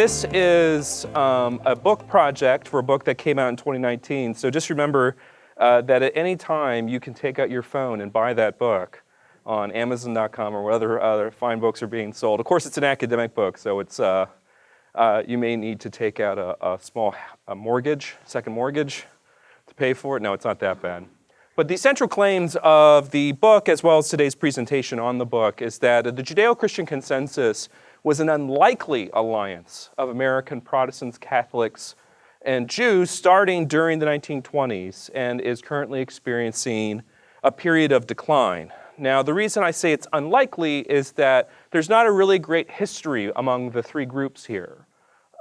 this is a book project for a book that came out in 2019. So just remember that at any time you can take out your phone and buy that book on Amazon.com or where other fine books are being sold. Of course, it's an academic book, so it's you may need to take out a small mortgage, second mortgage, to pay for it. No, it's not that bad. But the central claims of the book, as well as today's presentation on the book, is that the Judeo-Christian consensus was an unlikely alliance of American Protestants, Catholics, and Jews starting during the 1920s and is currently experiencing a period of decline. Now, the reason I say it's unlikely is that there's not a really great history among the three groups here.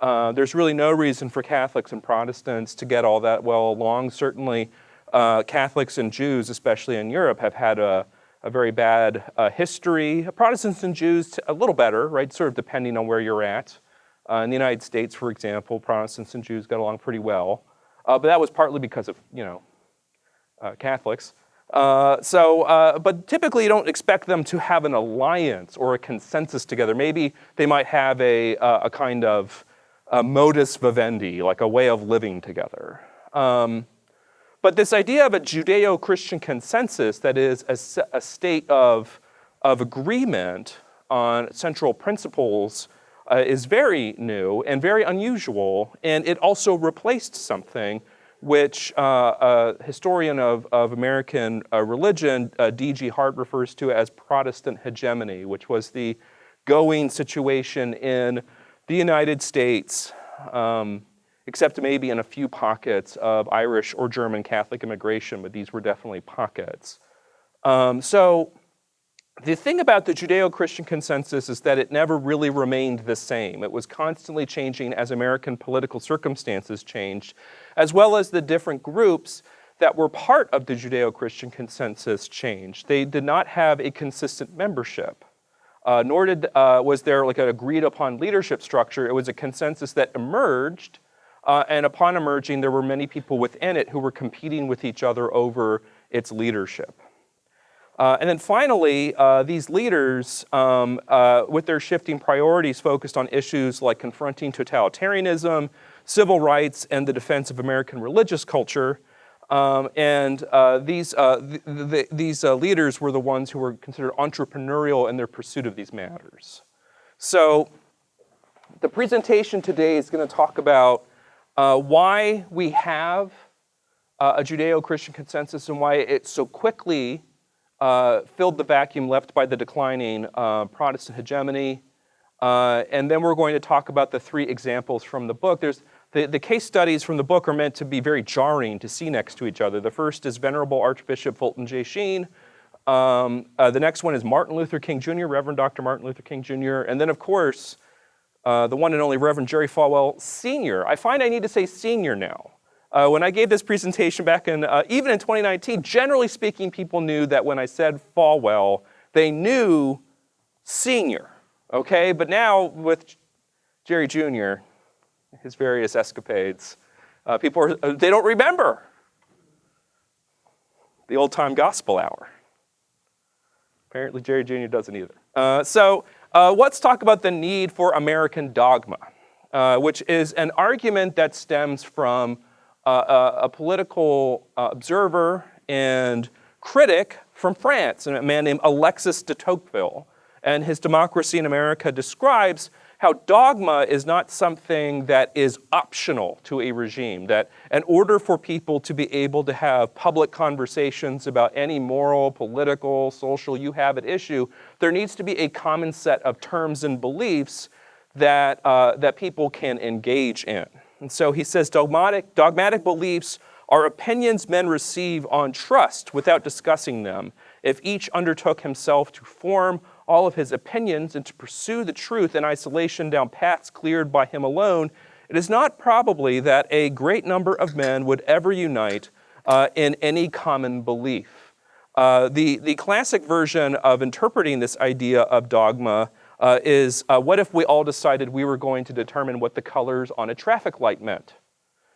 There's really no reason for Catholics and Protestants to get all that well along. Certainly, Catholics and Jews, especially in Europe, have had a very bad history. Protestants and Jews, a little better, right? Sort of depending on where you're at. In the United States, for example, Protestants and Jews got along pretty well. But that was partly because of, Catholics. But typically you don't expect them to have an alliance or a consensus together. Maybe they might have a kind of a modus vivendi, like a way of living together. But this idea of a Judeo-Christian consensus, that is a state of agreement on central principles, is very new and very unusual, and it also replaced something which a historian of American religion, D.G. Hart, refers to as Protestant hegemony, which was the going situation in the United States, except maybe in a few pockets of Irish or German Catholic immigration, but these were definitely pockets. So the thing about the Judeo-Christian consensus is that it never really remained the same. It was constantly changing as American political circumstances changed, as well as the different groups that were part of the Judeo-Christian consensus changed. They did not have a consistent membership, nor was there like an agreed upon leadership structure. It was a consensus that emerged, and upon emerging, there were many people within it who were competing with each other over its leadership. And then finally, these leaders, with their shifting priorities, focused on issues like confronting totalitarianism, civil rights, and the defense of American religious culture. These leaders were the ones who were considered entrepreneurial in their pursuit of these matters. So the presentation today is going to talk about why we have a Judeo-Christian consensus and why it so quickly filled the vacuum left by the declining Protestant hegemony. And then we're going to talk about the three examples from the book. The case studies from the book are meant to be very jarring to see next to each other. The first is Venerable Archbishop Fulton J. Sheen. The next one is Martin Luther King Jr., Reverend Dr. Martin Luther King Jr. And then, of course, the one and only Reverend Jerry Falwell Sr. I find I need to say senior now. When I gave this presentation back in, even in 2019, generally speaking, people knew that when I said Falwell, they knew senior, okay? But now with Jerry Jr., his various escapades, they don't remember the old-time gospel hour. Apparently Jerry Jr. doesn't either. So let's talk about the need for American dogma, which is an argument that stems from a political observer and critic from France, a man named Alexis de Tocqueville. And his Democracy in America describes how dogma is not something that is optional to a regime, that in order for people to be able to have public conversations about any moral, political, social you-have-it issue, there needs to be a common set of terms and beliefs that people can engage in. And so he says dogmatic beliefs are opinions men receive on trust without discussing them. If each undertook himself to form all of his opinions and to pursue the truth in isolation down paths cleared by him alone, it is not probably that a great number of men would ever unite in any common belief. The classic version of interpreting this idea of dogma is what if we all decided we were going to determine what the colors on a traffic light meant?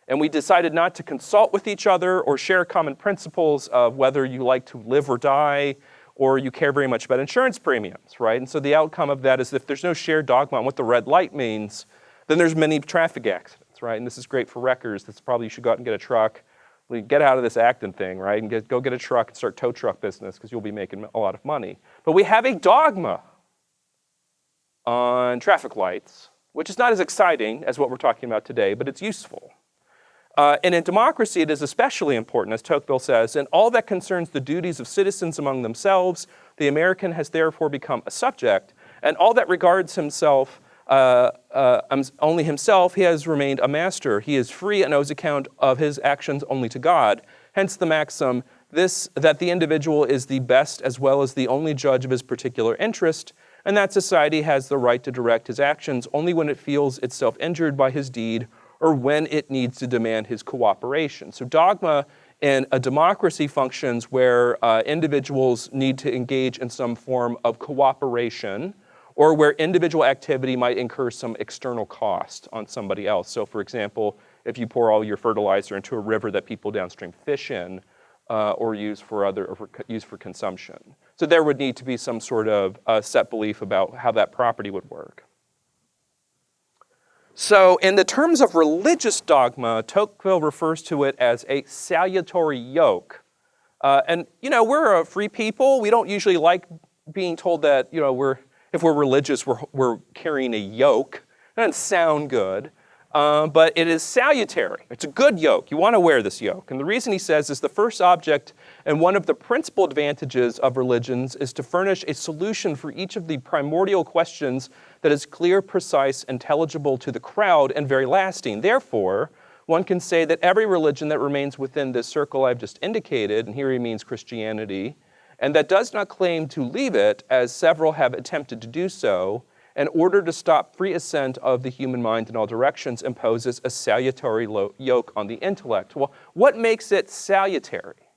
And we decided not to consult with each other or share common principles of whether you like to live or die, or you care very much about insurance premiums, right? And so the outcome of that is if there's no shared dogma on what the red light means, Then there's many traffic accidents, right? And this is great for wreckers. That's probably you should go out and get a truck. Get out of this acting thing, right? And go get a truck and start tow truck business because you'll be making a lot of money. But we have a dogma on traffic lights, which is not as exciting as what we're talking about today, but it's useful. And in democracy, it is especially important, as Tocqueville says, in all that concerns the duties of citizens among themselves, the American has therefore become a subject, and all that regards himself only himself, he has remained a master. He is free and owes account of his actions only to God. Hence the maxim, that the individual is the best as well as the only judge of his particular interest, and that society has the right to direct his actions only when it feels itself injured by his deed or when it needs to demand his cooperation. So dogma in a democracy functions where individuals need to engage in some form of cooperation, or where individual activity might incur some external cost on somebody else. So for example, if you pour all your fertilizer into a river that people downstream fish in, or use for consumption. So there would need to be some sort of set belief about how that property would work. So in the terms of religious dogma, Tocqueville refers to it as a salutary yoke. And we're a free people. We don't usually like being told that if we're religious, we're carrying a yoke. It doesn't sound good, but it is salutary. It's a good yoke. You want to wear this yoke. And the reason he says is the first object and one of the principal advantages of religions is to furnish a solution for each of the primordial questions that is clear, precise, intelligible to the crowd, and very lasting. Therefore, one can say that every religion that remains within this circle I've just indicated, and here he means Christianity, and that does not claim to leave it, as several have attempted to do so, in order to stop free ascent of the human mind in all directions, imposes a salutary yoke on the intellect. Well, what makes it salutary?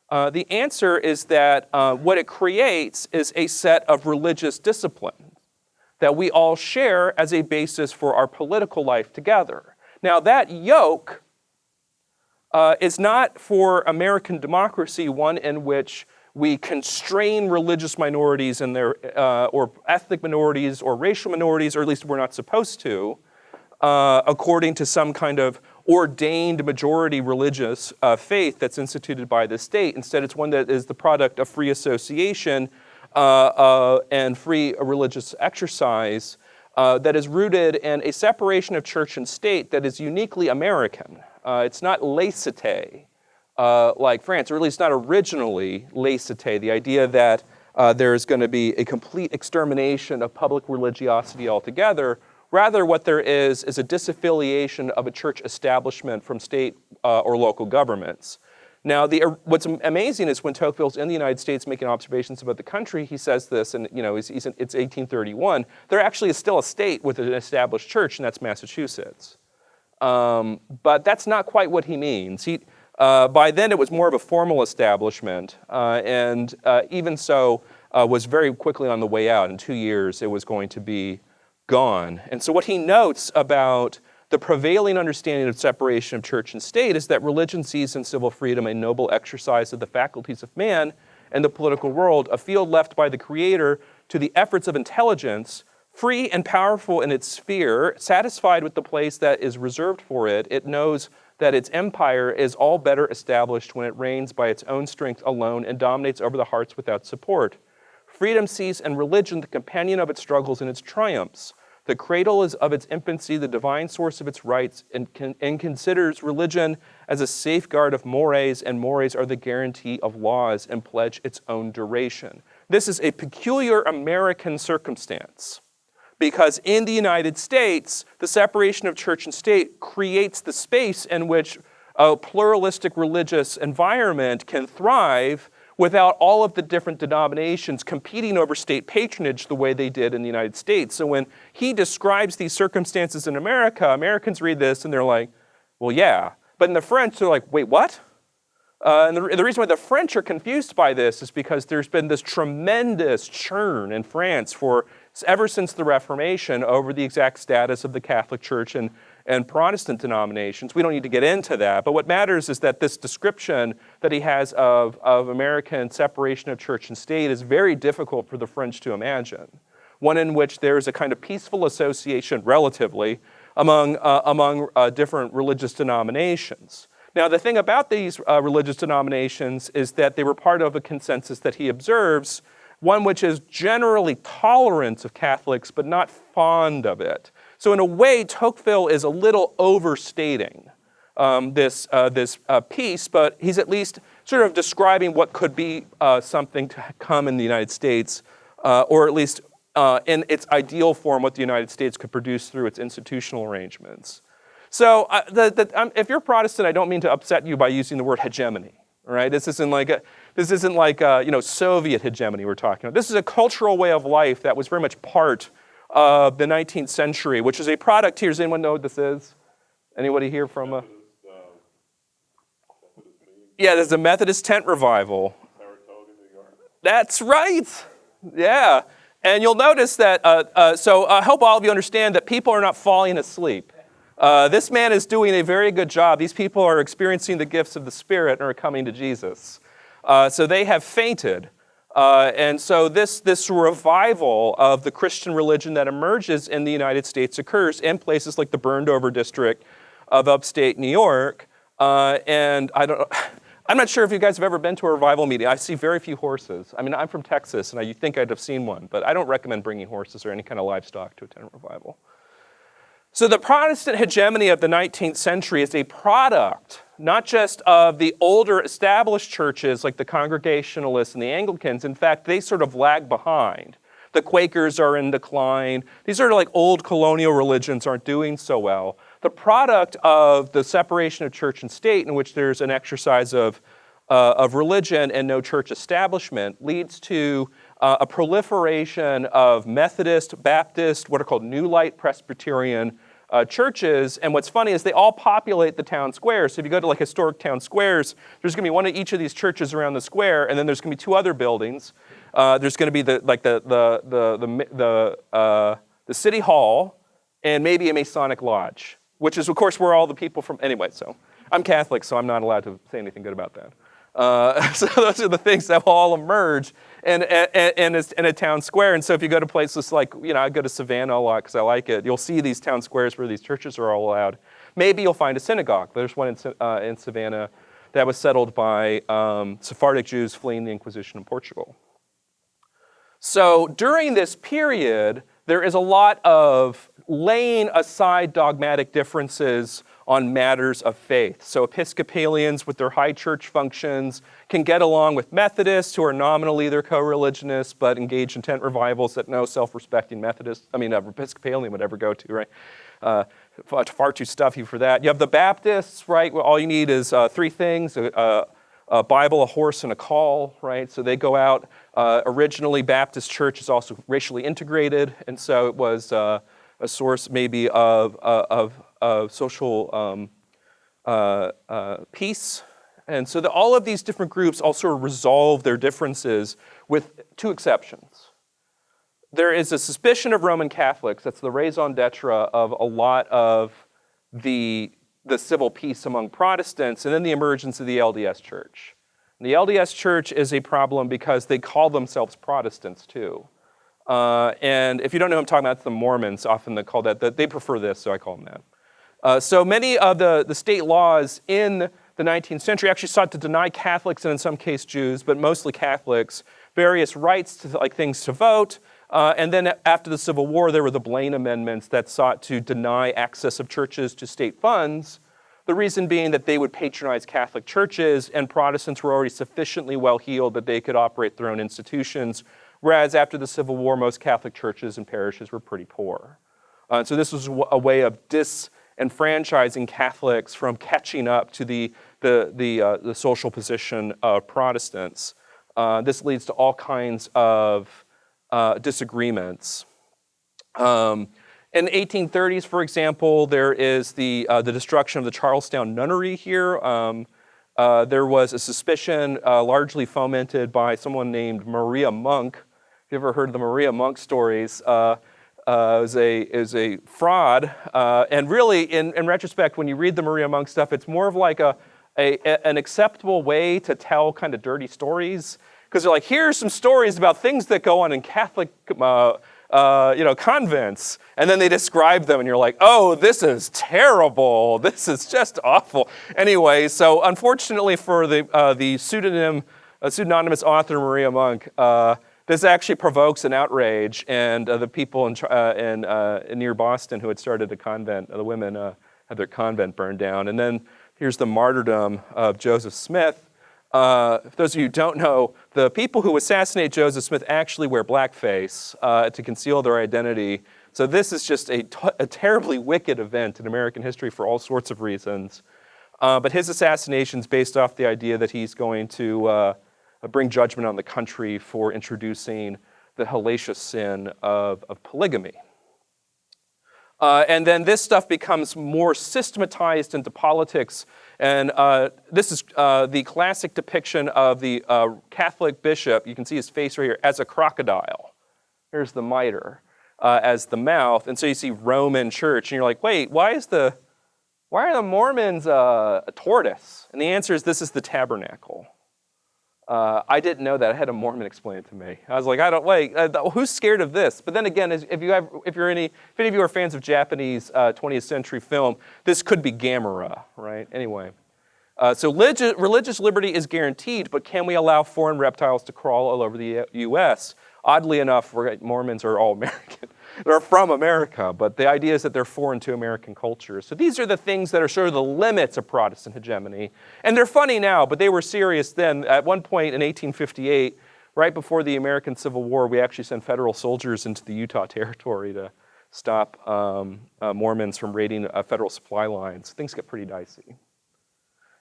The answer is that what it creates is a set of religious disciplines that we all share as a basis for our political life together. Now, that yoke is not for American democracy one in which we constrain religious minorities and or ethnic minorities or racial minorities, or at least we're not supposed to, according to some kind of ordained majority religious faith that's instituted by the state. Instead, it's one that is the product of free association and free religious exercise that is rooted in a separation of church and state that is uniquely American. It's not laicite like France, or at least not originally laicite, the idea that there is going to be a complete extermination of public religiosity altogether. Rather, what there is a disaffiliation of a church establishment from state or local governments. Now, what's amazing is when Tocqueville's in the United States making observations about the country, he says this, and it's 1831. There actually is still a state with an established church, and that's Massachusetts. But that's not quite what he means. By then, it was more of a formal establishment, and even so, was very quickly on the way out. In 2 years, it was going to be gone. And so what he notes about the prevailing understanding of separation of church and state is that religion sees in civil freedom a noble exercise of the faculties of man and the political world, a field left by the Creator to the efforts of intelligence, free and powerful in its sphere, satisfied with the place that is reserved for it. It knows that its empire is all better established when it reigns by its own strength alone and dominates over the hearts without support. Freedom sees in religion the companion of its struggles and its triumphs. The cradle is of its infancy, the divine source of its rights, and considers religion as a safeguard of mores, and mores are the guarantee of laws and pledge its own duration. This is a peculiar American circumstance, because in the United States, the separation of church and state creates the space in which a pluralistic religious environment can thrive without all of the different denominations competing over state patronage the way they did in the United States. So when he describes these circumstances in America, Americans read this and they're like, well, yeah. But in the French, they're like, wait, what? And the reason why the French are confused by this is because there's been this tremendous churn in France ever since the Reformation over the exact status of the Catholic Church and Protestant denominations. We don't need to get into that, but what matters is that this description that he has of American separation of church and state is very difficult for the French to imagine. one in which there's a kind of peaceful association, relatively, among different religious denominations. Now, the thing about these religious denominations is that they were part of a consensus that he observes, one which is generally tolerant of Catholics, but not fond of it. So in a way, Tocqueville is a little overstating this piece, but he's at least sort of describing what could be something to come in the United States, or at least in its ideal form, what the United States could produce through its institutional arrangements. So if you're Protestant, I don't mean to upset you by using the word hegemony. Right? This isn't like Soviet hegemony we're talking about. This is a cultural way of life that was very much part of the 19th century, which is a product here. Does anyone know what this is? Anybody here from? Yeah, there's a Methodist tent revival. That's right. Yeah, and you'll notice that. So I hope all of you understand that people are not falling asleep. This man is doing a very good job. These people are experiencing the gifts of the Spirit and are coming to Jesus. So they have fainted. And so this revival of the Christian religion that emerges in the United States occurs in places like the burned-over district of upstate New York. And I'm not sure if you guys have ever been to a revival meeting. I see very few horses. I mean, I'm from Texas, and you'd think I'd have seen one, but I don't recommend bringing horses or any kind of livestock to attend a revival. So the Protestant hegemony of the 19th century is a product, not just of the older established churches like the Congregationalists and the Anglicans. In fact, they sort of lag behind. The Quakers are in decline. These sort of like old colonial religions aren't doing so well. The product of the separation of church and state, in which there's an exercise of religion and no church establishment, leads to a proliferation of Methodist, Baptist, what are called New Light Presbyterian churches. And what's funny is they all populate the town squares. So if you go to like historic town squares, there's going to be one of each of these churches around the square, and then there's going to be two other buildings. There's going to be the city hall and maybe a Masonic lodge, which is of course where all the people from. Anyway, so I'm Catholic, so I'm not allowed to say anything good about that. So those are the things that will all emerge in a town square. And so if you go to places like, I go to Savannah a lot because I like it, you'll see these town squares where these churches are all allowed. Maybe you'll find a synagogue. There's one in Savannah that was settled by Sephardic Jews fleeing the Inquisition in Portugal. So during this period, there is a lot of laying aside dogmatic differences on matters of faith. So Episcopalians with their high church functions can get along with Methodists who are nominally their co-religionists but engage in tent revivals that no self-respecting Episcopalian would ever go to, right? Far too stuffy for that. You have the Baptists, right? Well, all you need is three things, a Bible, a horse, and a call, right? So they go out. Originally, Baptist church is also racially integrated, and so it was a source maybe of social peace. And so all of these different groups also resolve their differences with two exceptions. There is a suspicion of Roman Catholics, that's the raison d'etre of a lot of the civil peace among Protestants, and then the emergence of the LDS Church. And the LDS Church is a problem because they call themselves Protestants too. And if you don't know who I'm talking about, it's the Mormons, often they call that, they prefer this, so I call them that. So many of the state laws in the 19th century actually sought to deny Catholics, and in some cases Jews, but mostly Catholics, various rights to things to vote. And then after the Civil War, there were the Blaine Amendments that sought to deny access of churches to state funds. The reason being that they would patronize Catholic churches, and Protestants were already sufficiently well-heeled that they could operate their own institutions, whereas after the Civil War, most Catholic churches and parishes were pretty poor. So this was a way of disenfranchising Catholics from catching up to the social position of Protestants. This leads to all kinds of disagreements. In the 1830s, for example, there is the destruction of the Charlestown nunnery here. There was a suspicion largely fomented by someone named Maria Monk. If you ever heard of the Maria Monk stories, is a fraud. And really, in retrospect, when you read the Maria Monk stuff, it's more of like an acceptable way to tell kind of dirty stories. Because they're like, here's some stories about things that go on in Catholic convents. And then they describe them, and you're like, oh, this is terrible. This is just awful. Anyway, so unfortunately for the pseudonymous author Maria Monk, this actually provokes an outrage, and the people near Boston who had started a convent, the women had their convent burned down. And then here's the martyrdom of Joseph Smith. For those of you who don't know, the people who assassinate Joseph Smith actually wear blackface to conceal their identity. So this is just a terribly wicked event in American history for all sorts of reasons. But his assassination is based off the idea that he's going to bring judgment on the country for introducing the hellacious sin of polygamy. And then this stuff becomes more systematized into politics. And this is the classic depiction of the Catholic bishop. You can see his face right here as a crocodile. Here's the mitre as the mouth. And so you see Roman church, and you're like, wait, why are the Mormons a tortoise? And the answer is this is the tabernacle. I didn't know that. I had a Mormon explain it to me. I was like, who's scared of this? But then again, if any of you are fans of Japanese 20th century film, this could be Gamera, right? Anyway, so religious liberty is guaranteed, but can we allow foreign reptiles to crawl all over the U.S.? Oddly enough, Mormons are all American. They're from America, but the idea is that they're foreign to American culture. So these are the things that are sort of the limits of Protestant hegemony. And they're funny now, but they were serious then. At one point in 1858, right before the American Civil War, we actually sent federal soldiers into the Utah Territory to stop Mormons from raiding federal supply lines. Things get pretty dicey.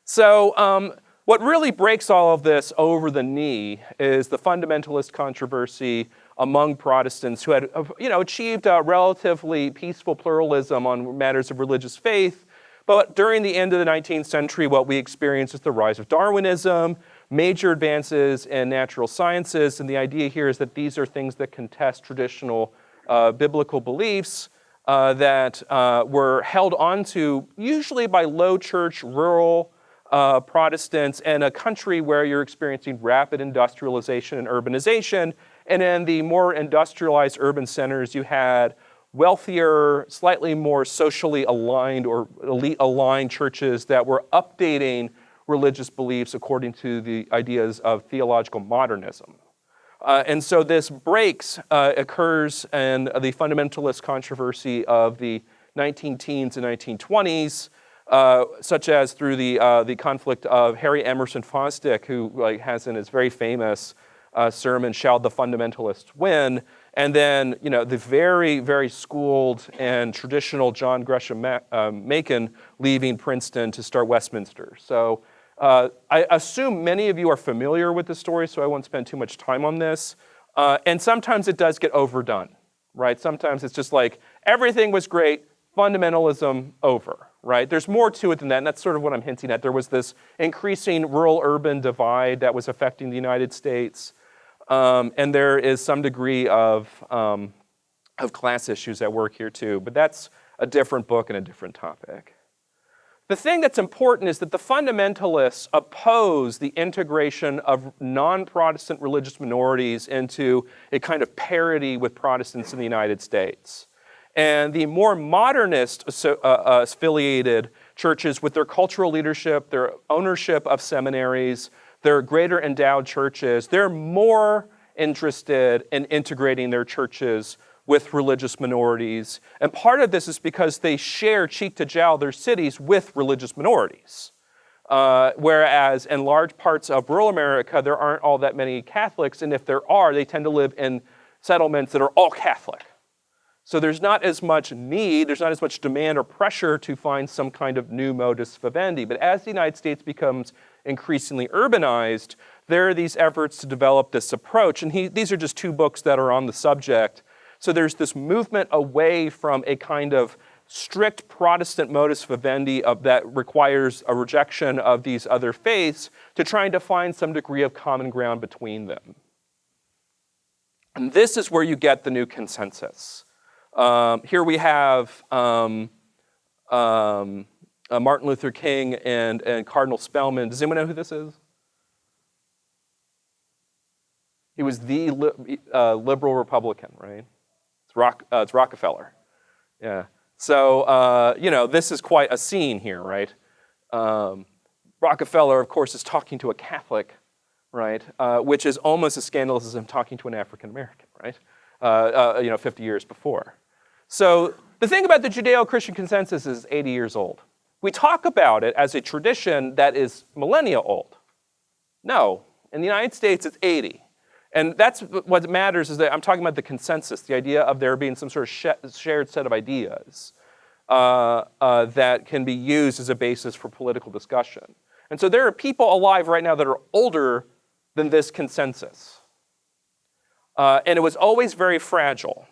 So what really breaks all of this over the knee is the fundamentalist controversy among Protestants who had achieved a relatively peaceful pluralism on matters of religious faith. But during the end of the 19th century, what we experienced is the rise of Darwinism, major advances in natural sciences, and the idea here is that these are things that contest traditional biblical beliefs that were held onto usually by low church, rural Protestants in a country where you're experiencing rapid industrialization and urbanization. And in the more industrialized urban centers, you had wealthier, slightly more socially aligned or elite-aligned churches that were updating religious beliefs according to the ideas of theological modernism. And so this breaks occurs in the fundamentalist controversy of the 19-teens and 1920s, such as through the conflict of Harry Emerson Fosdick, who has in his very famous sermon, "Shall the Fundamentalists Win?" And then, the very, very schooled and traditional John Gresham Machen leaving Princeton to start Westminster. So I assume many of you are familiar with the story, so I won't spend too much time on this. And sometimes it does get overdone, right? Sometimes it's just like, everything was great, fundamentalism over, right? There's more to it than that, and that's sort of what I'm hinting at. There was this increasing rural-urban divide that was affecting the United States. And there is some degree of class issues at work here too, but that's a different book and a different topic. The thing that's important is that the fundamentalists oppose the integration of non-Protestant religious minorities into a kind of parity with Protestants in the United States. And the more modernist affiliated churches with their cultural leadership, their ownership of seminaries, their greater endowed churches, they're more interested in integrating their churches with religious minorities. And part of this is because they share cheek to jowl their cities with religious minorities. Whereas in large parts of rural America, there aren't all that many Catholics, and if there are, they tend to live in settlements that are all Catholic. So there's not as much need, there's not as much demand or pressure to find some kind of new modus vivendi. But as the United States becomes increasingly urbanized, there are these efforts to develop this approach. And these are just two books that are on the subject. So there's this movement away from a kind of strict Protestant modus vivendi that requires a rejection of these other faiths to trying to find some degree of common ground between them. And this is where you get the new consensus. Here we have Martin Luther King and Cardinal Spellman. Does anyone know who this is? He was the liberal Republican, right? It's Rockefeller. Yeah. So, this is quite a scene here, right? Rockefeller, of course, is talking to a Catholic, right? Which is almost as scandalous as him talking to an African American, right? 50 years before. So the thing about the Judeo-Christian consensus is 80 years old. We talk about it as a tradition that is millennia old. No, in the United States, it's 80. And that's what matters is that I'm talking about the consensus, the idea of there being some sort of shared set of ideas that can be used as a basis for political discussion. And so there are people alive right now that are older than this consensus. And it was always very fragile.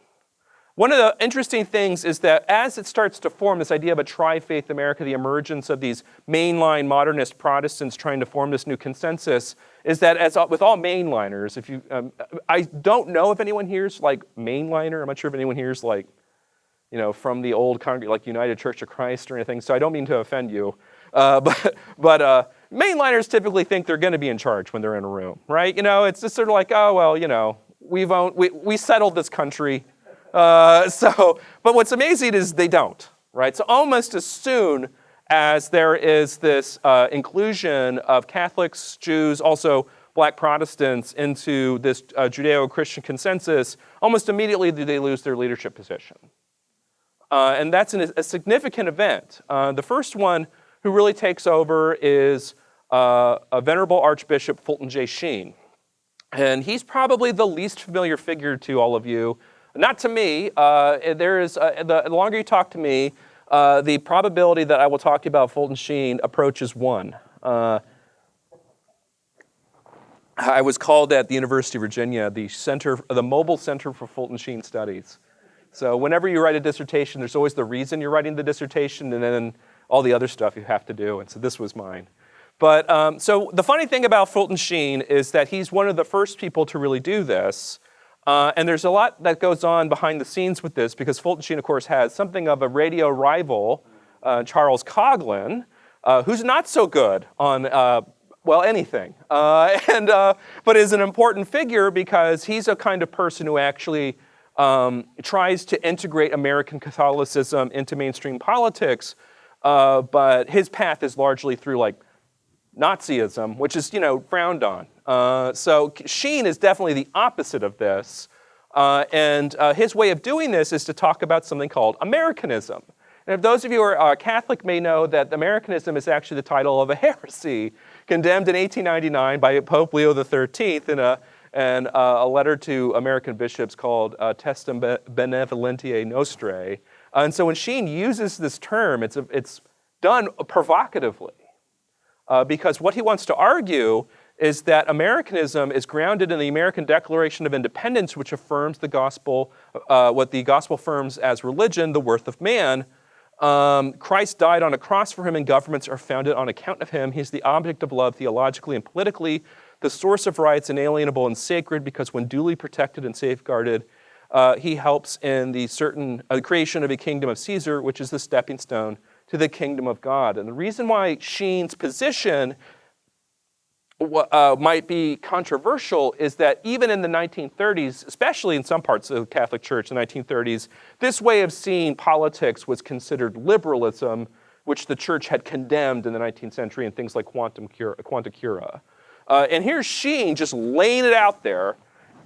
One of the interesting things is that as it starts to form this idea of a tri-faith America, the emergence of these mainline modernist Protestants trying to form this new consensus, is that as with all mainliners, if you, I don't know if anyone here's like mainliner. I'm not sure if anyone here's like, from the old like United Church of Christ or anything. So I don't mean to offend you, but mainliners typically think they're going to be in charge when they're in a room, right? It's just sort of like, oh well, we settled this country. But what's amazing is they don't, right? So almost as soon as there is this inclusion of Catholics, Jews, also Black Protestants into this Judeo-Christian consensus, almost immediately do they lose their leadership position. And that's a significant event. The first one who really takes over is a venerable Archbishop Fulton J. Sheen. And he's probably the least familiar figure to all of you. Not to me. The longer you talk to me, the probability that I will talk to you about Fulton Sheen approaches 1. I was called at the University of Virginia the Mobile Center for Fulton Sheen Studies. So whenever you write a dissertation, there's always the reason you're writing the dissertation and then all the other stuff you have to do. And so this was mine. But so the funny thing about Fulton Sheen is that he's one of the first people to really do this. And there's a lot that goes on behind the scenes with this because Fulton Sheen, of course, has something of a radio rival, Charles Coughlin, who's not so good on, anything. But is an important figure because he's a kind of person who actually tries to integrate American Catholicism into mainstream politics. But his path is largely through like Nazism, which is, frowned on. So Sheen is definitely the opposite of this. And his way of doing this is to talk about something called Americanism. And if those of you who are Catholic may know that Americanism is actually the title of a heresy condemned in 1899 by Pope Leo XIII in a letter to American bishops called Testem Benevolentiae Nostrae. And so when Sheen uses this term, it's done provocatively. Because what he wants to argue is that Americanism is grounded in the American Declaration of Independence, which affirms the gospel, what the gospel affirms as religion, the worth of man. Christ died on a cross for him, and governments are founded on account of him. He's the object of love theologically and politically, the source of rights, inalienable and sacred, because when duly protected and safeguarded, he helps in the certain creation of a kingdom of Caesar, which is the stepping stone to the kingdom of God. And the reason why Sheen's position might be controversial is that even in the 1930s, especially in some parts of the Catholic Church in the 1930s, this way of seeing politics was considered liberalism, which the church had condemned in the 19th century in things like quanta cura. And here's Sheen just laying it out there.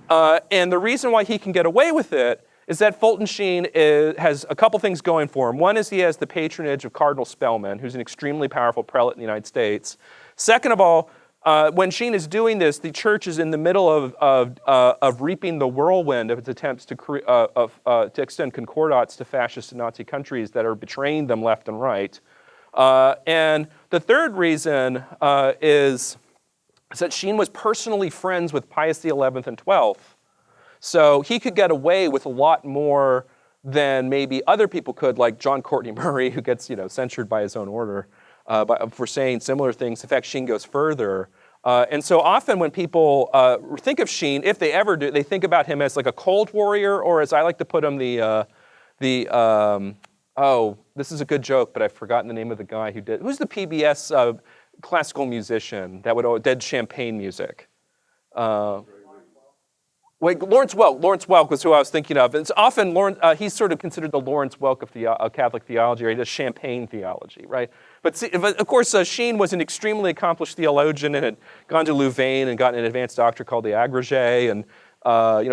And the reason why he can get away with it is that Fulton Sheen has a couple things going for him. One is he has the patronage of Cardinal Spellman, who's an extremely powerful prelate in the United States. Second of all, when Sheen is doing this, the church is in the middle of reaping the whirlwind of its attempts to extend concordats to fascist and Nazi countries that are betraying them left and right. And the third reason is that Sheen was personally friends with Pius XI and XII. So he could get away with a lot more than maybe other people could, like John Courtney Murray, who gets censured by his own order for saying similar things. In fact, Sheen goes further. And so often when people think of Sheen, if they ever do, they think about him as like a cold warrior, or as I like to put him, this is a good joke, but I've forgotten the name of the guy who did. Who's the PBS classical musician that did champagne music? Wait, Lawrence Welk. Lawrence Welk was who I was thinking of. It's often he's sort of considered the Lawrence Welk of Catholic theology, or he does champagne theology, right? But of course, Sheen was an extremely accomplished theologian and had gone to Louvain and gotten an advanced doctorate called the agrégé, and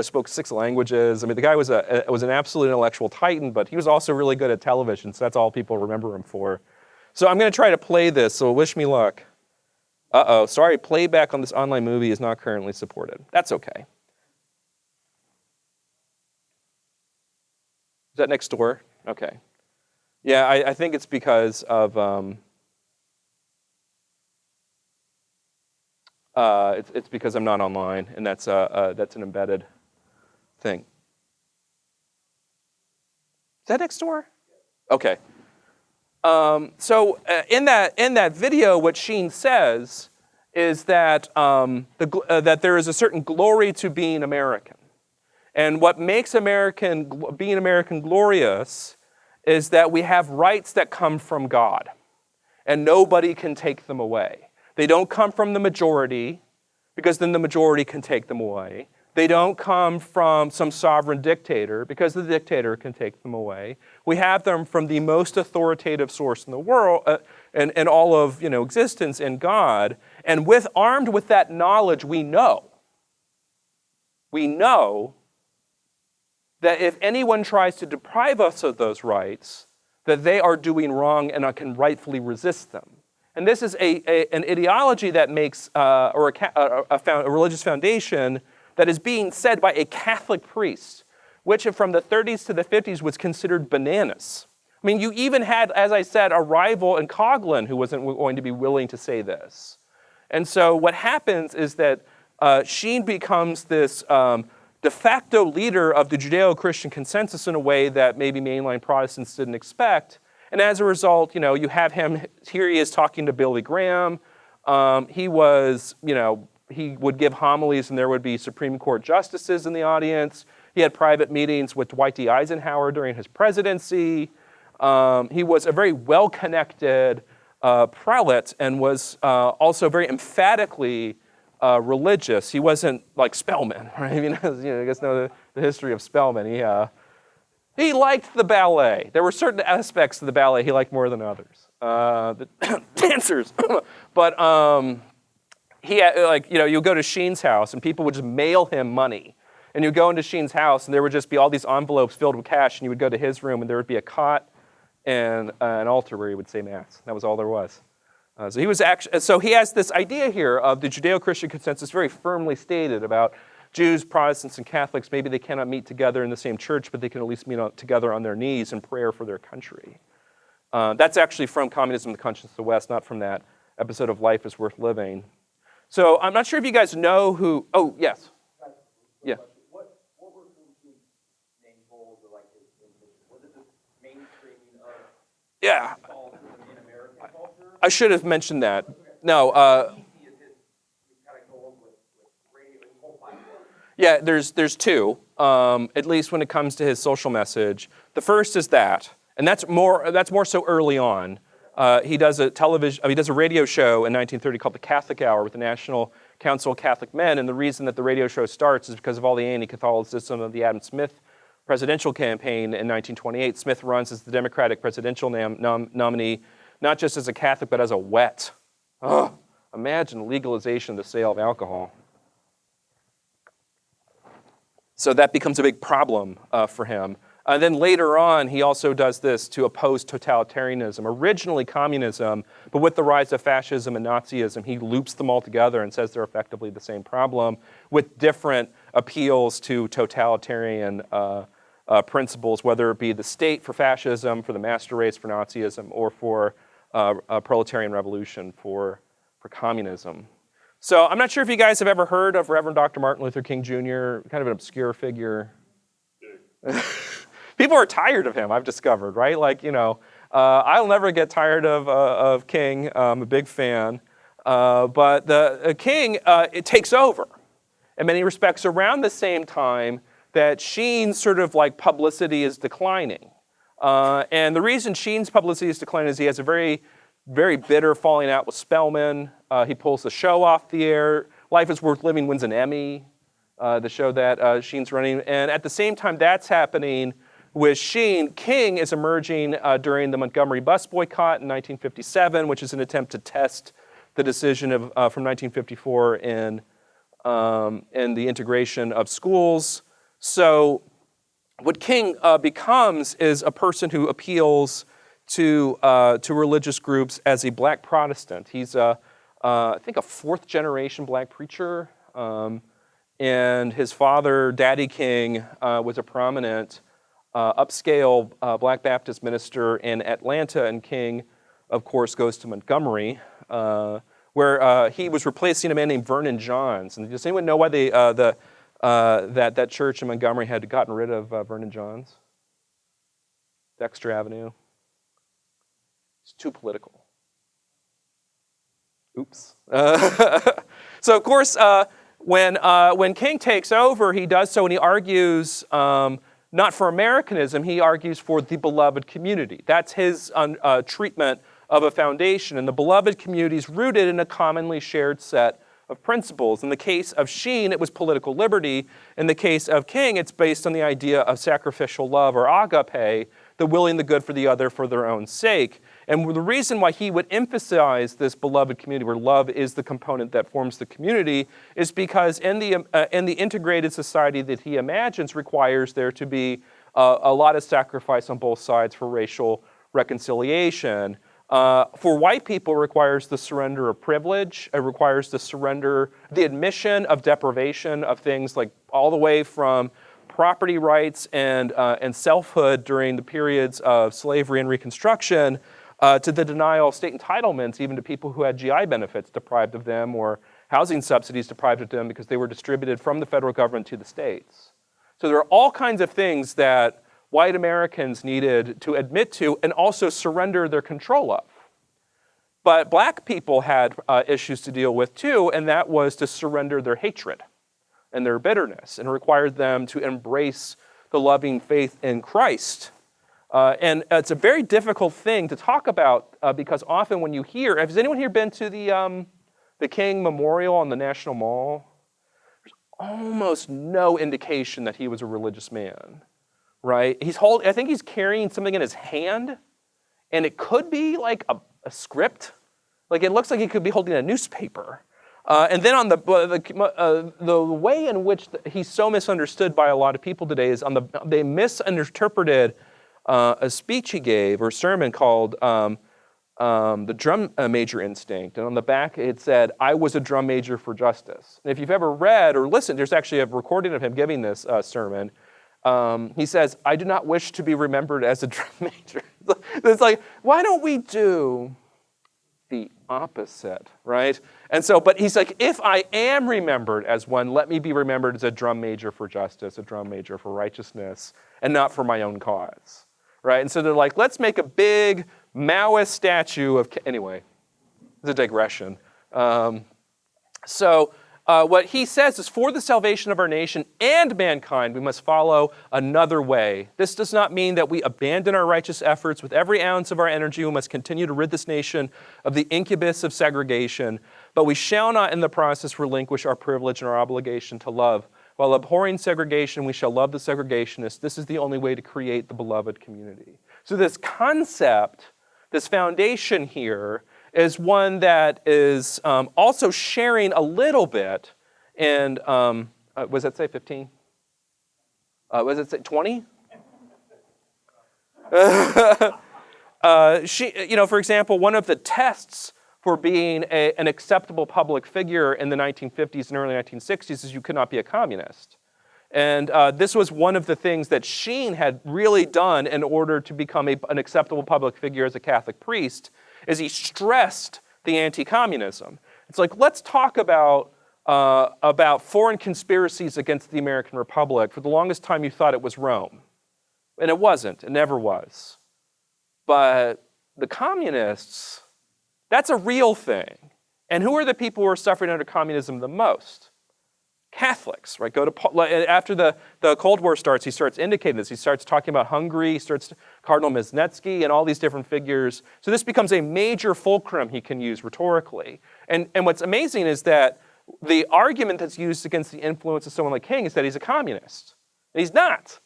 spoke 6 languages. I mean, the guy was an absolute intellectual titan, but he was also really good at television, so that's all people remember him for. So I'm going to try to play this, so wish me luck. Uh-oh, sorry, playback on this online movie is not currently supported. That's okay. Is that next door? Okay. Yeah, I think it's because of it's because I'm not online, and that's an embedded thing. Is that next door? Okay. So in that video, what Sheen says is that that there is a certain glory to being American. And what makes being American glorious is that we have rights that come from God, and nobody can take them away. They don't come from the majority, because then the majority can take them away. They don't come from some sovereign dictator, because the dictator can take them away. We have them from the most authoritative source in the world, and all of existence, in God. And armed with that knowledge, we know that if anyone tries to deprive us of those rights, that they are doing wrong and can rightfully resist them. And this is an ideology that makes, or a religious foundation that is being said by a Catholic priest, which from the 30s to the 50s was considered bananas. I mean, you even had, as I said, a rival in Coughlin who wasn't going to be willing to say this. And so what happens is that Sheen becomes this de facto leader of the Judeo-Christian consensus in a way that maybe mainline Protestants didn't expect. And as a result, you have him, here he is talking to Billy Graham. He would give homilies and there would be Supreme Court justices in the audience. He had private meetings with Dwight D. Eisenhower during his presidency. He was a very well-connected prelate and was also very emphatically religious. He wasn't like Spellman, right? I mean, you guys know the history of Spellman. He liked the ballet. There were certain aspects of the ballet he liked more than others. The dancers, but he had, you go to Sheen's house and people would just mail him money, and you go into Sheen's house and there would just be all these envelopes filled with cash, and you would go to his room and there would be a cot and an altar where he would say mass. That was all there was. So he has this idea here of the Judeo-Christian consensus very firmly stated about Jews, Protestants, and Catholics. Maybe they cannot meet together in the same church, but they can at least meet together on their knees in prayer for their country. That's actually from Communism, the Conscience of the West, not from that episode of Life is Worth Living. So I'm not sure if you guys know who. Oh, yes. Yeah. What were Sheen's main goals, or like his was it the mainstreaming of Catholicism in American culture? I should have mentioned that. No. Yeah, there's two. At least when it comes to his social message. The first is that, and that's more so early on. He does a radio show in 1930 called the Catholic Hour with the National Council of Catholic Men, and the reason that the radio show starts is because of all the anti-Catholicism of the Adam Smith presidential campaign in 1928. Smith runs as the Democratic presidential nominee, not just as a Catholic, but as a wet. Oh, imagine legalization of the sale of alcohol. So that becomes a big problem for him. And then later on, he also does this to oppose totalitarianism, originally communism, but with the rise of fascism and Nazism, he loops them all together and says they're effectively the same problem with different appeals to totalitarian principles, whether it be the state for fascism, for the master race for Nazism, or for a proletarian revolution for communism. So I'm not sure if you guys have ever heard of Reverend Dr. Martin Luther King Jr., kind of an obscure figure. People are tired of him, I've discovered, right? I'll never get tired of King. I'm a big fan. But the King, it takes over in many respects around the same time that Sheen's sort of publicity is declining. And the reason Sheen's publicity is declining is he has a very, very bitter falling out with Spellman. He pulls the show off the air. Life is Worth Living wins an Emmy. the show that Sheen's running. And at the same time that's happening with Sheen, King is emerging during the Montgomery bus boycott in 1957, which is an attempt to test the decision from 1954 in the integration of schools. So what King becomes is a person who appeals to religious groups as a black Protestant. He's I think a fourth generation black preacher, and his father, Daddy King, was a prominent upscale black Baptist minister in Atlanta, and King, of course, goes to Montgomery, where he was replacing a man named Vernon Johns. And does anyone know why that church in Montgomery had gotten rid of Vernon Johns? Dexter Avenue. It's too political. Oops. So of course, when King takes over, he does so and he argues not for Americanism, he argues for the beloved community. That's his treatment of a foundation. And the beloved community is rooted in a commonly shared set of principles. In the case of Sheen, it was political liberty. In the case of King, it's based on the idea of sacrificial love, or agape, the willing the good for the other for their own sake. And the reason why he would emphasize this beloved community, where love is the component that forms the community, is because in the integrated society that he imagines requires there to be a lot of sacrifice on both sides for racial reconciliation. For white people, it requires the surrender of privilege. It requires the admission of deprivation of things like all the way from property rights and selfhood during the periods of slavery and Reconstruction, to the denial of state entitlements, even to people who had GI benefits deprived of them, or housing subsidies deprived of them because they were distributed from the federal government to the states. So there are all kinds of things that white Americans needed to admit to and also surrender their control of. But black people had issues to deal with too, and that was to surrender their hatred and their bitterness, and required them to embrace the loving faith in Christ. And it's a very difficult thing to talk about because often when you hear, has anyone here been to the King Memorial on the National Mall? There's almost no indication that he was a religious man, right? I think he's carrying something in his hand, and it could be like a script. Like it looks like he could be holding a newspaper. And then on the way in which he's so misunderstood by a lot of people today is they misinterpreted a speech he gave, or a sermon called the Drum Major Instinct. And on the back it said, "I was a drum major for justice." And if you've ever read or listened, there's actually a recording of him giving this sermon. He says, "I do not wish to be remembered as a drum major." It's like, why don't we do the opposite, right? And so, but he's like, if I am remembered as one, let me be remembered as a drum major for justice, a drum major for righteousness, and not for my own cause, right? And so they're like, let's make a big Maoist statue of, anyway, it's a digression. What he says is, for the salvation of our nation and mankind, we must follow another way. This does not mean that we abandon our righteous efforts. With every ounce of our energy, we must continue to rid this nation of the incubus of segregation, but we shall not in the process relinquish our privilege and our obligation to love. While abhorring segregation, we shall love the segregationists. This is the only way to create the beloved community. So this concept, this foundation here, is one that is also sharing a little bit in, was that say 15? Was it say 20? For example, one of the tests for being an acceptable public figure in the 1950s and early 1960s is you could not be a communist. And this was one of the things that Sheen had really done in order to become an acceptable public figure as a Catholic priest, is he stressed the anti-communism. It's like, let's talk about foreign conspiracies against the American Republic. For the longest time, you thought it was Rome. And it wasn't. It never was. But the communists, that's a real thing. And who are the people who are suffering under communism the most? Catholics, right? After the Cold War starts, he starts indicating this. He starts talking about Hungary, Cardinal Misnetsky, and all these different figures. So this becomes a major fulcrum he can use rhetorically. And what's amazing is that the argument that's used against the influence of someone like King is that he's a communist. And he's not.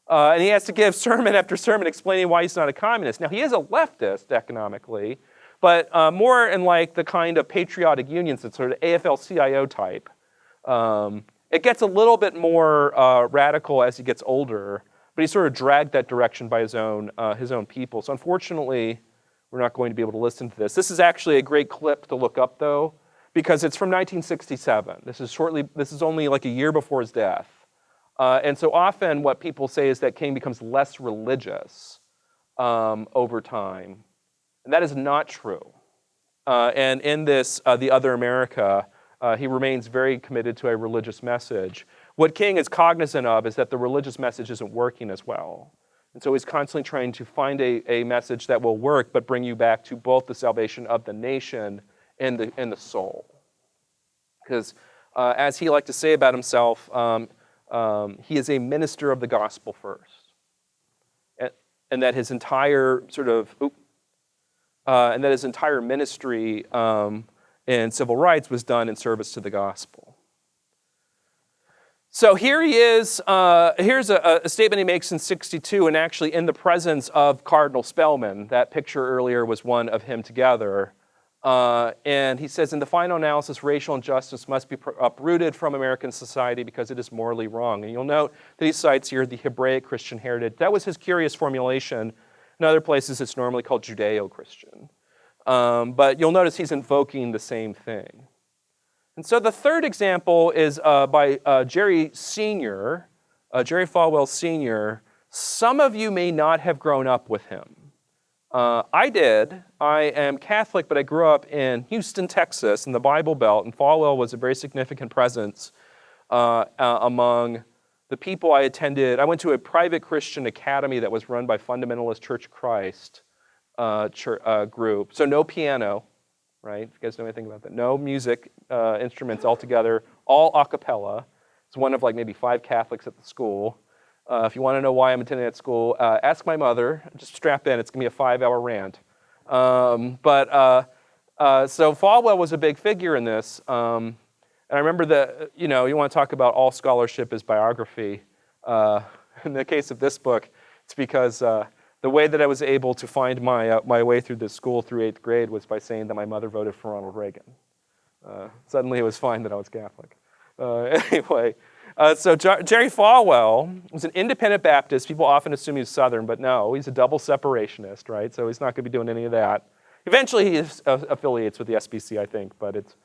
And he has to give sermon after sermon explaining why he's not a communist. Now, he is a leftist economically, but more in like the kind of patriotic unions, that sort of AFL-CIO type. It gets a little bit more radical as he gets older, but he's sort of dragged that direction by his own people. So unfortunately, we're not going to be able to listen to this. This is actually a great clip to look up, though, because it's from 1967. This is only like a year before his death. And so often what people say is that King becomes less religious over time. And that is not true. And in this, The Other America, he remains very committed to a religious message. What King is cognizant of is that the religious message isn't working as well. And so he's constantly trying to find a message that will work, but bring you back to both the salvation of the nation and the soul. Because as he liked to say about himself, he is a minister of the gospel first. And that his entire ministry in civil rights was done in service to the gospel. So here he is. Here's a statement he makes in 1962, and actually in the presence of Cardinal Spellman. That picture earlier was one of him together. And he says, in the final analysis, racial injustice must be uprooted from American society because it is morally wrong. And you'll note that he cites here the Hebraic Christian heritage. That was his curious formulation. In other places, it's normally called Judeo-Christian. But you'll notice he's invoking the same thing. And so the third example is by Jerry Sr., Jerry Falwell Sr. Some of you may not have grown up with him. I did. I am Catholic, but I grew up in Houston, Texas, in the Bible Belt, and Falwell was a very significant presence among the people I attended. I went to a private Christian academy that was run by Fundamentalist Church of Christ group. So no piano, right? If you guys know anything about that. No music instruments altogether, all a cappella. It's one of like maybe 5 Catholics at the school. If you want to know why I'm attending that school, ask my mother. Just strap in. It's going to be a 5-hour rant. So Falwell was a big figure in this. And I remember that, you want to talk about all scholarship is biography. In the case of this book, it's because the way that I was able to find my way through this school through 8th grade was by saying that my mother voted for Ronald Reagan. Suddenly it was fine that I was Catholic. Anyway. So Jerry Falwell was an independent Baptist. People often assume he's Southern, but no, he's a double separationist, right? So he's not going to be doing any of that. Eventually he affiliates with the SBC, I think, but it's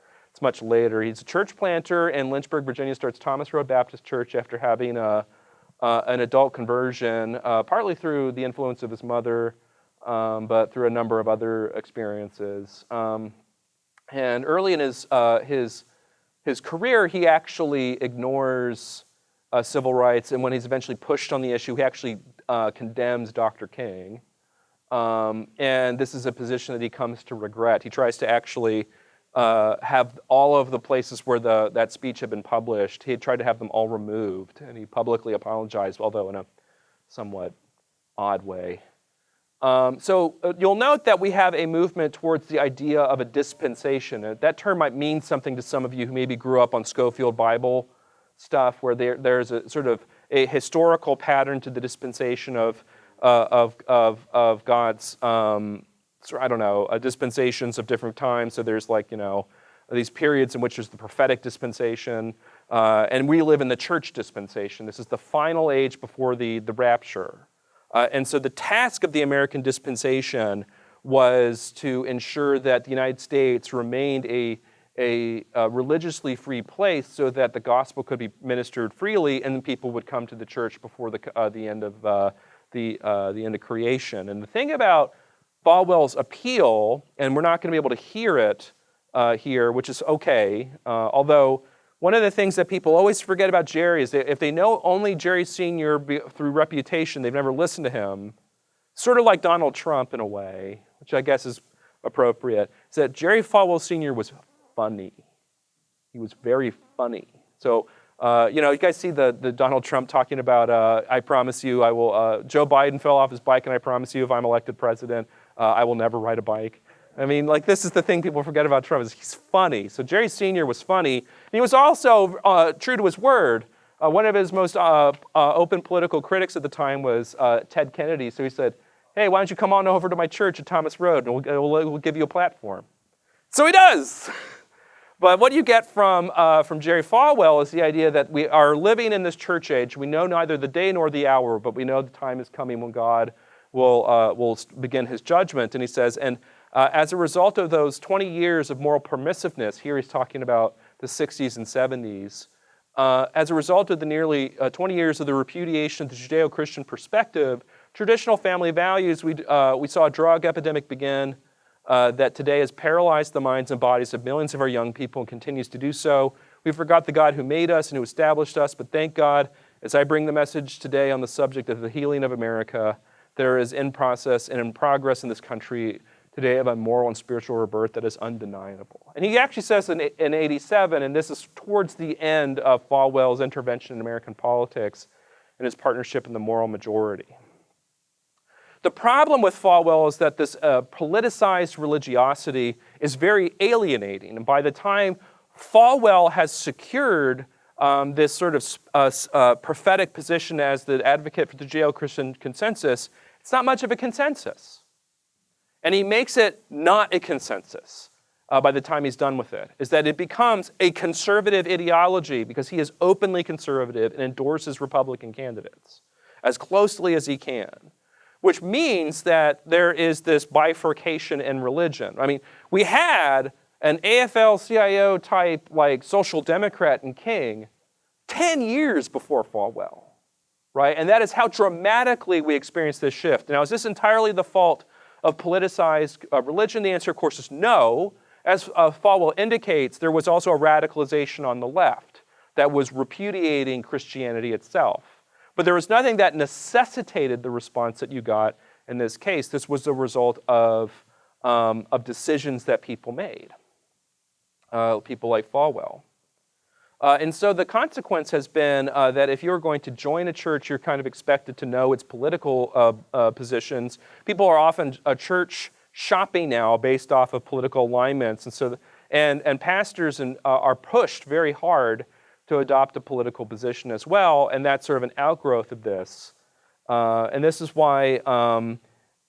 much later. He's a church planter in Lynchburg, Virginia, starts Thomas Road Baptist Church after having an adult conversion, partly through the influence of his mother, but through a number of other experiences. And early in his career, he actually ignores civil rights, and when he's eventually pushed on the issue, he actually condemns Dr. King. And this is a position that he comes to regret. He tries to actually have all of the places where that speech had been published, he had tried to have them all removed, and he publicly apologized, although in a somewhat odd way. So you'll note that we have a movement towards the idea of a dispensation. That term might mean something to some of you who maybe grew up on Schofield Bible stuff, where there's a sort of a historical pattern to the dispensation of God's, dispensations of different times. So there's these periods in which there's the prophetic dispensation, and we live in the church dispensation. This is the final age before the rapture. And so the task of the American dispensation was to ensure that the United States remained a religiously free place so that the gospel could be ministered freely and people would come to the church before the end of creation. And the thing about Falwell's appeal, and we're not going to be able to hear it here, which is okay, although one of the things that people always forget about Jerry is that if they know only Jerry Sr. through reputation, they've never listened to him, sort of like Donald Trump in a way, which I guess is appropriate, is that Jerry Falwell Sr. was funny. He was very funny. So, you guys see the Donald Trump talking about, I promise you I will, Joe Biden fell off his bike and I promise you if I'm elected president, I will never ride a bike. I mean, like, this is the thing people forget about Trump, is he's funny. So Jerry Sr. was funny. And he was also true to his word. One of his most open political critics at the time was Ted Kennedy. So he said, hey, why don't you come on over to my church at Thomas Road, and we'll give you a platform. So he does. But what you get from Jerry Falwell is the idea that we are living in this church age. We know neither the day nor the hour, but we know the time is coming when God will begin his judgment. And he says, and as a result of those 20 years of moral permissiveness, here he's talking about the 60s and 70s, as a result of the nearly 20 years of the repudiation of the Judeo-Christian perspective, traditional family values, we saw a drug epidemic begin that today has paralyzed the minds and bodies of millions of our young people and continues to do so. We forgot the God who made us and who established us, but thank God, as I bring the message today on the subject of the healing of America, there is in process and in progress in this country today of a moral and spiritual rebirth that is undeniable. And he actually says in 87, and this is towards the end of Falwell's intervention in American politics and his partnership in the moral majority. The problem with Falwell is that this politicized religiosity is very alienating. And by the time Falwell has secured this sort of prophetic position as the advocate for the Judeo-Christian consensus, it's not much of a consensus. And he makes it not a consensus by the time he's done with it, is that it becomes a conservative ideology because he is openly conservative and endorses Republican candidates as closely as he can. Which means that there is this bifurcation in religion. I mean, we had an AFL-CIO type like social democrat in King 10 years before Falwell, right? And that is how dramatically we experienced this shift. Now, is this entirely the fault of politicized religion? The answer, of course, is no. As Falwell indicates, there was also a radicalization on the left that was repudiating Christianity itself. But there was nothing that necessitated the response that you got in this case. This was the result of decisions that people made, people like Falwell. And so the consequence has been that if you're going to join a church, you're kind of expected to know its political positions. People are often church shopping now based off of political alignments. And so, and pastors are pushed very hard to adopt a political position as well, and that's sort of an outgrowth of this. And this is why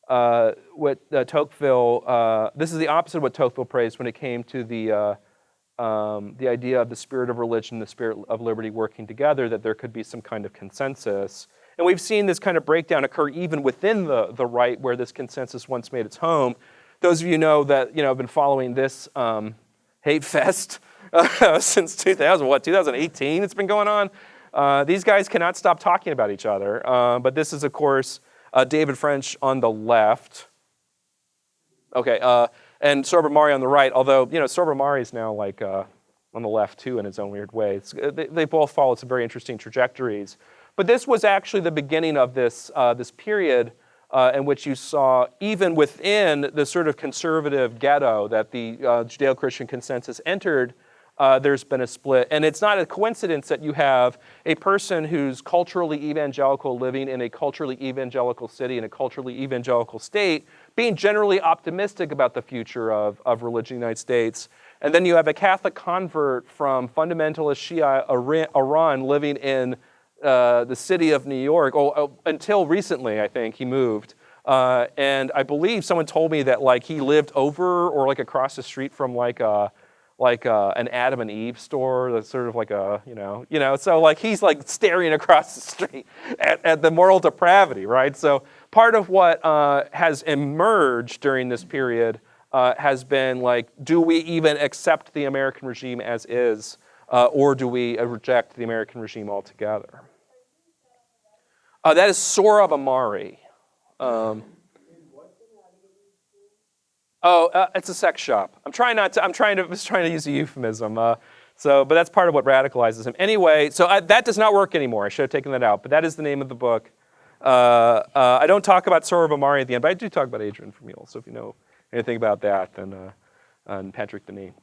Tocqueville, this is the opposite of what Tocqueville praised when it came to the idea of the spirit of religion, the spirit of liberty working together, that there could be some kind of consensus. And we've seen this kind of breakdown occur even within the right, where this consensus once made its home. Those of you know that have been following this hate fest since 2018 it's been going on. These guys cannot stop talking about each other. But this is, of course, David French on the left. Okay, and Sorbamari on the right, although, Sorbamari is now like on the left too in his own weird way. They both follow some very interesting trajectories. But this was actually the beginning of this period in which you saw, even within the sort of conservative ghetto that the Judeo-Christian consensus entered, there's been a split. And it's not a coincidence that you have a person who's culturally evangelical living in a culturally evangelical city, in a culturally evangelical state, being generally optimistic about the future of religion in the United States. And then you have a Catholic convert from fundamentalist Shia Iran living in the city of New York. Until recently, I think, he moved. And I believe someone told me that he lived over or across the street from an Adam and Eve store that's sort of so he's staring across the street at the moral depravity, right? So part of what has emerged during this period has been do we even accept the American regime as is, or do we reject the American regime altogether? That is Sohrab Ahmari. It's a sex shop. I'm trying to use a euphemism. But that's part of what radicalizes him. Anyway, so that does not work anymore. I should have taken that out. But that is the name of the book. I don't talk about Sohrab Ahmari at the end, but I do talk about Adrian Vermeil. So if you know anything about that, then and Patrick Denis.